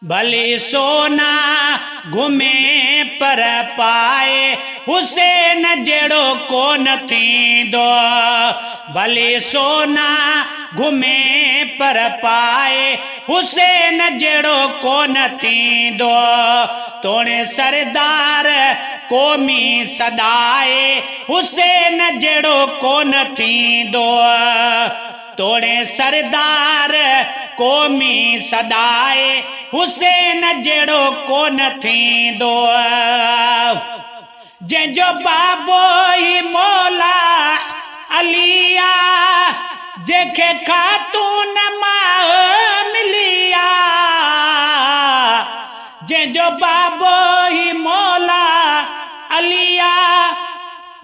भली सोना घुमे पर पाए हुसैन जड़ो कोन थींदो। भली सोना घुमे पर पाए हुसैन जड़ो कोन थींदो। तोणे सरदार क़ौमी सदाए हुसैन जड़ो कोन थींदो। तोणे सरदार क़ौमी सदाए हुसैन जड़ो कोन थींदो। जंहिंजो बाबो ई मौला अलिया, जंहिंखे ख़ातून मां मिलिया। जंहिंजो बाबो ई मौला अलिया,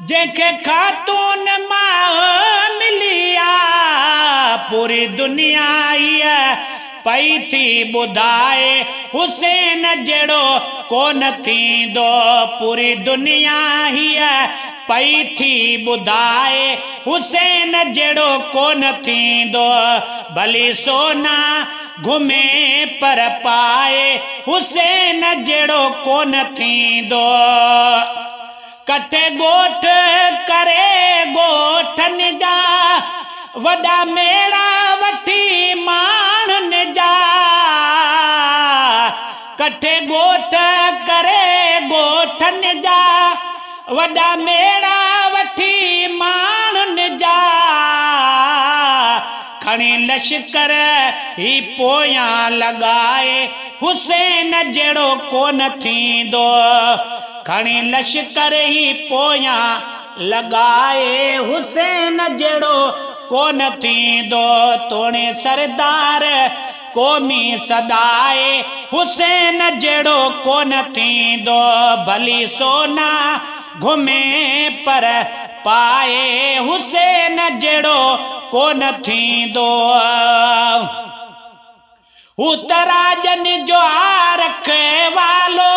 जंहिंखे ख़ातून मां मिलिया। पूरी दुनिया हीअ पई थी ॿुधाए हुसैन जड़ो कोन थींदो। पूरी दुनिया हीअ पई थी ॿुधाए हुसैन जड़ो कोन थींदो। भली सोना घुमे पर पाए हुसैन जड़ो कोन थींदो। कठे ॻोठ करे ॻोठनि जा वॾा मेड़ा वठी माण्हुनि जा। कठे ॻोठ करे ॻोठनि जा वॾा मेड़ा वठी माण्हुनि जा। खणी लश्कर ही पोयां लॻाए हुसैन जड़ो कोन थींदो। खणी लश्कर ही पोयां लॻाए हुसैन जड़ो कोन थींदो। तोणे सरदार क़ौमी सदाए हुसैन जड़ो कोन थींदो। भली सोना घुमे पर पाए हुसैन जड़ो कोन थींदो। हू त राजनि जो रखे वालो,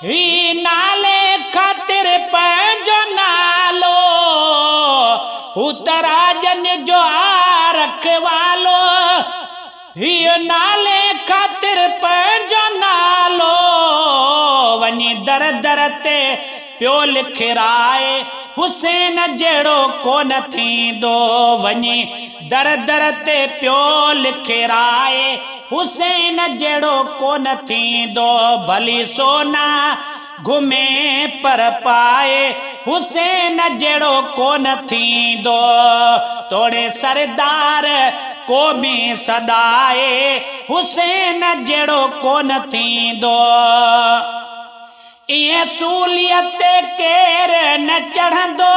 ही नाले ख़ातिर पंहिंजो नालो। हू त राजनि जो रखवालो, हीअ नाले ख़ातिर पंहिंजो नालो। वञी दर दर ते पियो लिखराए हुसैन जड़ो कोन थींदो। वञी दर दर ते पियो लिखराए हुसैन जड़ो कोन थींदो। भली सोना घुमे पर पाए हुसैन जड़ो कोन थींदो। तोड़े सरदार क़ौमी सदाए हुसैन जड़ो कोन थींदो। इएं सूलियत केर न चढ़ंदो,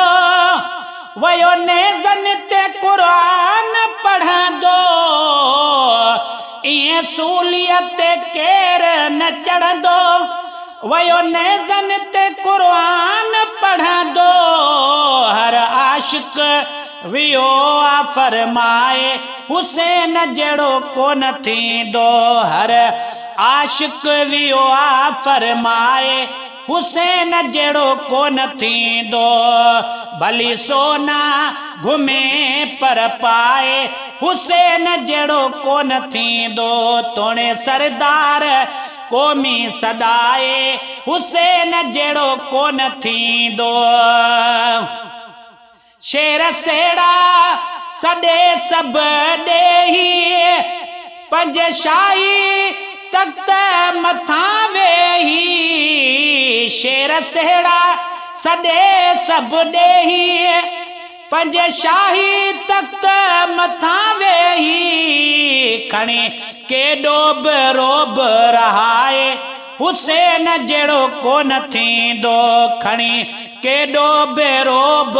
वयो नेज़न ते क़ुरान पढ़ंदो। इएं सूलियत केर न चढ़ंदो, वयो नेज़न ते क़ुरान पढ़ंदो। हर आशिक वियो आ फरमाए हुसैन जड़ो कोन थींदो। हर आशिक वियो आ फरमाए हुसैन जड़ो कोन थींदो। भली सोना घुमे पर पाए हुसैन जड़ो कोन थींदो। तोणे सरदार क़ौमी सदाए हुसैन जड़ो कोन थींदो। शेर सेड़ा सॾे सभु ॾेही, पंज शाही तख़्त मथां वेही। शेर सेड़ा सॾे सभु ॾेही, पंज शाही तख़्त मथां वेही। खणी केॾो बि रोब रहाए हुसैन जड़ो कोन थींदो। खणी केॾो बि रोब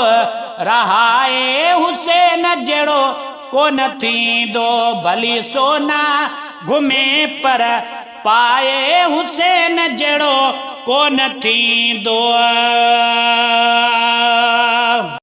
रहाए हुसैन जड़ो कोन थींदो। भली सोना घुमे पर पाए हुसैन जड़ो कोन थींदो।